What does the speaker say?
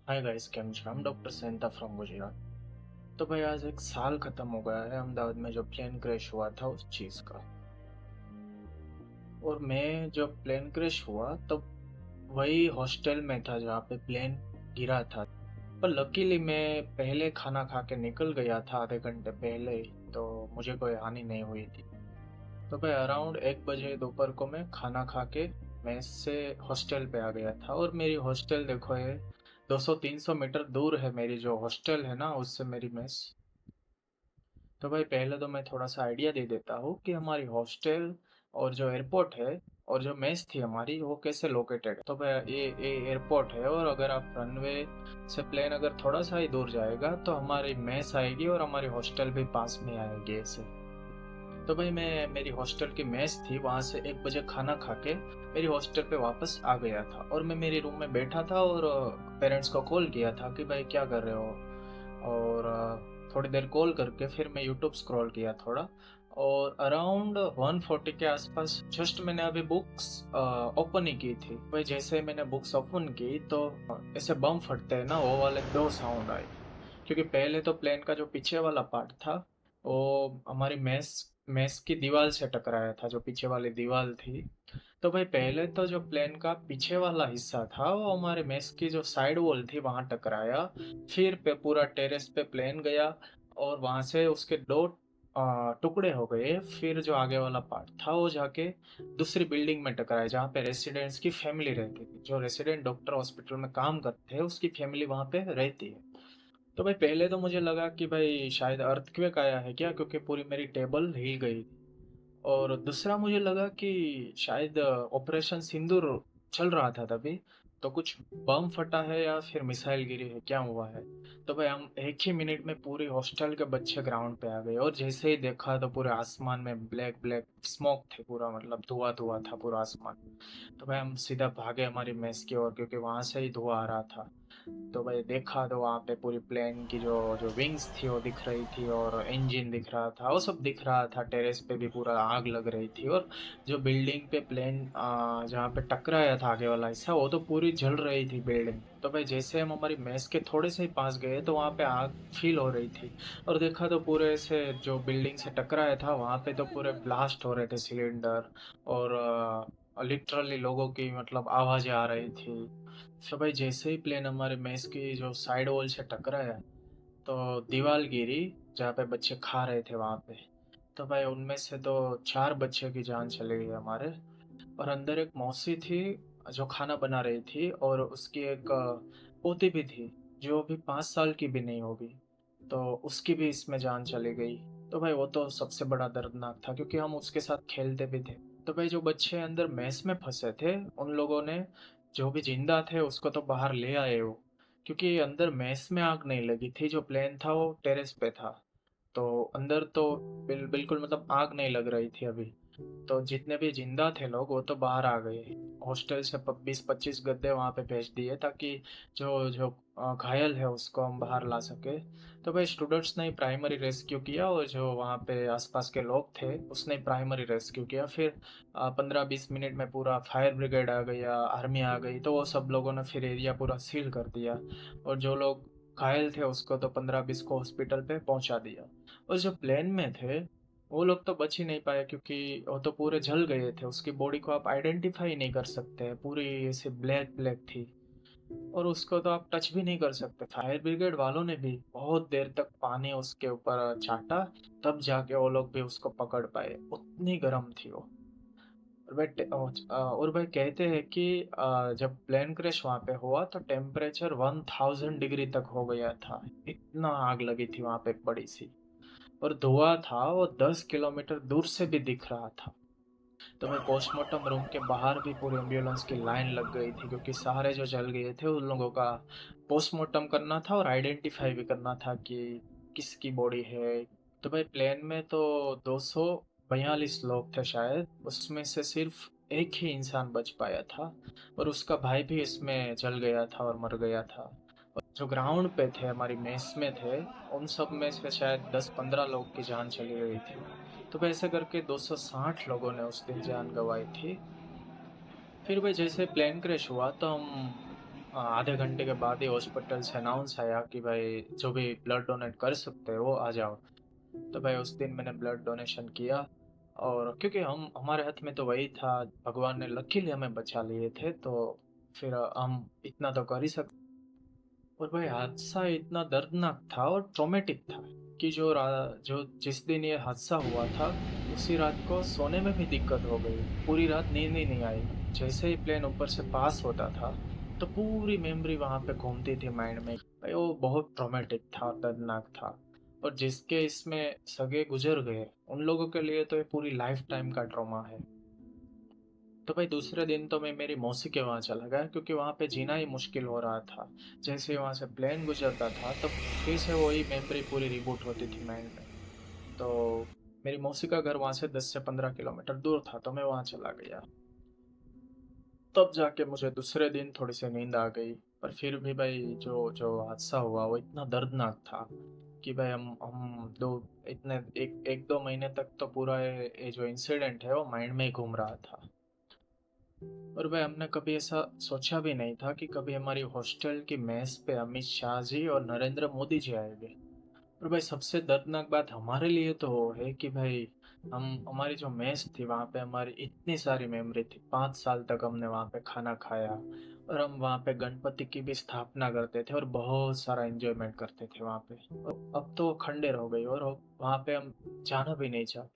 Hi guys, केम છો? हम doctor Santa from Gujarat. तो भाई आज एक साल खत्म हो गया है अहमदाबाद में जो प्लेन क्रैश हुआ था उस चीज़ का। और मैं जब प्लेन क्रैश हुआ तब वही हॉस्टल में था जहाँ पे प्लेन गिरा था। पर लकीली मैं पहले खाना खा के निकल गया था आधे घंटे पहले ही, तो मुझे कोई हानि नहीं हुई थी। तो भाई अराउंड 1 बजे दोपहर को मैं खाना खा के मेस से हॉस्टल पे आ गया था। और मेरी हॉस्टल देखो, ये 200-300 मीटर दूर है। मेरी जो हॉस्टल है ना उससे मेरी मेस। तो भाई पहले तो मैं थोड़ा सा आइडिया दे देता हूँ कि हमारी हॉस्टल और जो एयरपोर्ट है और जो मेस थी हमारी वो कैसे लोकेटेड है। तो भाई ये एयरपोर्ट है, और अगर आप रनवे से प्लेन अगर थोड़ा सा ही दूर जाएगा तो हमारी मेस आएगी और हमारी हॉस्टल भी पास में आएगी ऐसे। तो भाई मैं मेरी हॉस्टल की मेस थी वहाँ से 1 बजे खाना खा के मेरी हॉस्टल पे वापस आ गया था। और मैं मेरे रूम में बैठा था और पेरेंट्स को कॉल किया था कि भाई क्या कर रहे हो। और थोड़ी देर कॉल करके फिर मैं यूट्यूब स्क्रॉल किया थोड़ा। और अराउंड 140 के आसपास जस्ट मैंने अभी बुक्स ओपन ही की थी। भाई जैसे ही मैंने बुक्स ओपन की तो ऐसे बम फटते हैं ना वो वाले दो साउंड आए। क्योंकि पहले तो प्लेन का जो पीछे वाला पार्ट था वो हमारी मेस मेस की दीवार से टकराया था, जो पीछे वाली दीवार थी। तो भाई पहले तो जो प्लेन का पीछे वाला हिस्सा था वो हमारे मेस की जो साइड वॉल थी वहां टकराया। फिर पे पूरा टेरेस पे प्लेन गया और वहां से उसके दो टुकड़े हो गए। फिर जो आगे वाला पार्ट था वो जाके दूसरी बिल्डिंग में टकराया जहाँ पे रेसिडेंट्स की फैमिली रहती थी। जो रेसिडेंट डॉक्टर हॉस्पिटल में काम करते हैं उसकी फैमिली वहाँ पे रहती है। तो भाई पहले तो मुझे लगा कि भाई शायद अर्थक्वेक आया है क्या, क्योंकि पूरी मेरी टेबल हिल गई। और दूसरा मुझे लगा कि शायद ऑपरेशन सिंदूर चल रहा था तभी, तो कुछ बम फटा है या फिर मिसाइल गिरी है, क्या हुआ है। तो भाई हम एक ही मिनट में पूरी हॉस्टल के बच्चे ग्राउंड पे आ गए और जैसे ही देखा तो पूरे आसमान में ब्लैक ब्लैक स्मोक थे, पूरा मतलब धुआं धुआं था पूरा आसमान। तो भाई हम सीधा भागे हमारी मेस की ओर, क्योंकि वहां से ही धुआं आ रहा था। तो भाई देखा तो वहाँ पे पूरी प्लेन की जो जो विंग्स थी वो दिख रही थी और इंजन दिख रहा था, वो सब दिख रहा था। टेरेस पे भी पूरा आग लग रही थी। और जो बिल्डिंग पे प्लेन जहाँ पे टकराया था आगे वाला हिस्सा वो तो पूरी जल रही थी बिल्डिंग। तो भाई जैसे हम हमारी मेस के थोड़े से ही पास गए तो वहाँ पे आग फील हो रही थी। और देखा तो पूरे से जो बिल्डिंग से टकराया था वहाँ पे तो पूरे ब्लास्ट हो रहे थे सिलेंडर। और लिटरली लोगों की मतलब आवाजें आ रही थी। तो भाई जैसे ही प्लेन हमारे मेस की जो साइड वॉल से टकराया तो दीवार गिरी जहाँ पे बच्चे खा रहे थे वहां पे। तो भाई उनमें से तो 4 बच्चे की जान चली गई हमारे। और अंदर एक मौसी थी जो खाना बना रही थी, और उसकी एक पोती भी थी जो अभी 5 साल की भी नहीं होगी। तो उसकी भी इसमें जान चली गई। तो भाई वो तो सबसे बड़ा दर्दनाक था क्योंकि हम उसके साथ खेलते भी थे। तो भाई जो बच्चे अंदर मेस में फंसे थे उन लोगों ने जो भी जिंदा थे उसको तो बाहर ले आए वो, क्योंकि अंदर मेस में आग नहीं लगी थी। जो प्लेन था वो टेरेस पे था, तो अंदर तो बिल्कुल मतलब आग नहीं लग रही थी अभी। तो जितने भी जिंदा थे लोग वो तो बाहर आ गए। हॉस्टल से 20-25 गद्दे वहां पे भेज दिए ताकि जो जो घायल है उसको हम बाहर ला सके। तो भाई स्टूडेंट्स ने प्राइमरी रेस्क्यू किया और जो वहाँ पे आसपास के लोग थे उसने प्राइमरी रेस्क्यू किया। फिर 15-20 मिनट में पूरा फायर ब्रिगेड आ गया, आर्मी आ गई, तो वो सब लोगों ने फिर एरिया पूरा सील कर दिया। और जो लोग घायल थे उसको तो 15-20 को हॉस्पिटल पे पहुंचा दिया। और जो प्लेन में थे वो लोग तो बच ही नहीं पाए, क्योंकि वो तो पूरे जल गए थे। उसकी बॉडी को आप आइडेंटिफाई नहीं कर सकते, पूरी ऐसे ब्लैक ब्लैक थी। और उसको तो आप टच भी नहीं कर सकते। फायर ब्रिगेड वालों ने भी बहुत देर तक पानी उसके ऊपर छाटा, तब जाके वो लोग भी उसको पकड़ पाए, उतनी गर्म थी वो। और भाई कहते हैं कि जब प्लेन क्रैश वहां पे हुआ तो टेम्परेचर 1000 डिग्री तक हो गया था। इतना आग लगी थी वहां पे बड़ी सी। और धुआं था वो 10 किलोमीटर दूर से भी दिख रहा था। तो मैं पोस्टमार्टम रूम के बाहर भी पूरी एम्बुलेंस की लाइन लग गई थी, क्योंकि सारे जो जल गए थे उन लोगों का पोस्टमार्टम करना था और आइडेंटिफाई भी करना था कि किसकी बॉडी है। तो भाई प्लेन में तो 242 लोग थे शायद, उसमें से सिर्फ एक ही इंसान बच पाया था। और उसका भाई भी इसमें जल गया था और मर गया था। जो ग्राउंड पे थे हमारी मेस में थे उन सब में से शायद 10-15 लोग की जान चली गई थी। तो वैसे करके 260 लोगों ने उस दिन जान गंवाई थी। फिर भाई जैसे प्लेन क्रैश हुआ तो हम आधे घंटे के बाद ही हॉस्पिटल से अनाउंस आया कि भाई जो भी ब्लड डोनेट कर सकते हो वो आ जाओ। तो भाई उस दिन मैंने ब्लड डोनेशन किया। और क्योंकि हम हमारे हाथ में तो वही था, भगवान ने लकीली हमें बचा लिए थे, तो फिर हम इतना तो कर ही सकते। और भाई हादसा इतना दर्दनाक था और ट्रॉमेटिक था कि जो जिस दिन ये हादसा हुआ था उसी रात को सोने में भी दिक्कत हो गई। पूरी रात नींद ही नहीं आई। जैसे ही प्लेन ऊपर से पास होता था तो पूरी मेमोरी वहां पे घूमती थी माइंड में। भाई वो बहुत ट्रॉमेटिक था, दर्दनाक था। और जिसके इसमें सगे गुजर गए उन लोगों के लिए तो ये पूरी लाइफ टाइम का ट्रॉमा है। तो भाई दूसरे दिन तो मैं मेरी मौसी के वहाँ चला गया क्योंकि वहाँ पे जीना ही मुश्किल हो रहा था। जैसे ही वहाँ से प्लेन गुजरता था तब फिर से वही मेमोरी पूरी रिबूट होती थी माइंड में। तो मेरी मौसी का घर वहाँ से 10 से 15 किलोमीटर दूर था, तो मैं वहाँ चला गया। तब जाके मुझे दूसरे दिन थोड़ी सी नींद आ गई। पर फिर भी भाई जो जो हादसा हुआ वो इतना दर्दनाक था कि भाई हम दो इतने एक एक दो महीने तक तो पूरा ये जो इंसिडेंट है वो माइंड में ही घूम रहा था। और भाई हमने कभी ऐसा सोचा भी नहीं था कि कभी हमारी हॉस्टल की मेस पे अमित शाह जी और नरेंद्र मोदी जी आएंगे। और भाई सबसे दर्दनाक बात हमारे लिए तो वो है कि भाई हम हमारी जो मेस थी वहाँ पे हमारी इतनी सारी मेमोरी थी। 5 साल तक हमने वहाँ पे खाना खाया और हम वहाँ पे गणपति की भी स्थापना करते थे और बहुत सारा एंजॉयमेंट करते थे वहाँ पे। अब तो वो खंडेर हो गई और वहाँ पे हम जाना भी नहीं चाहते।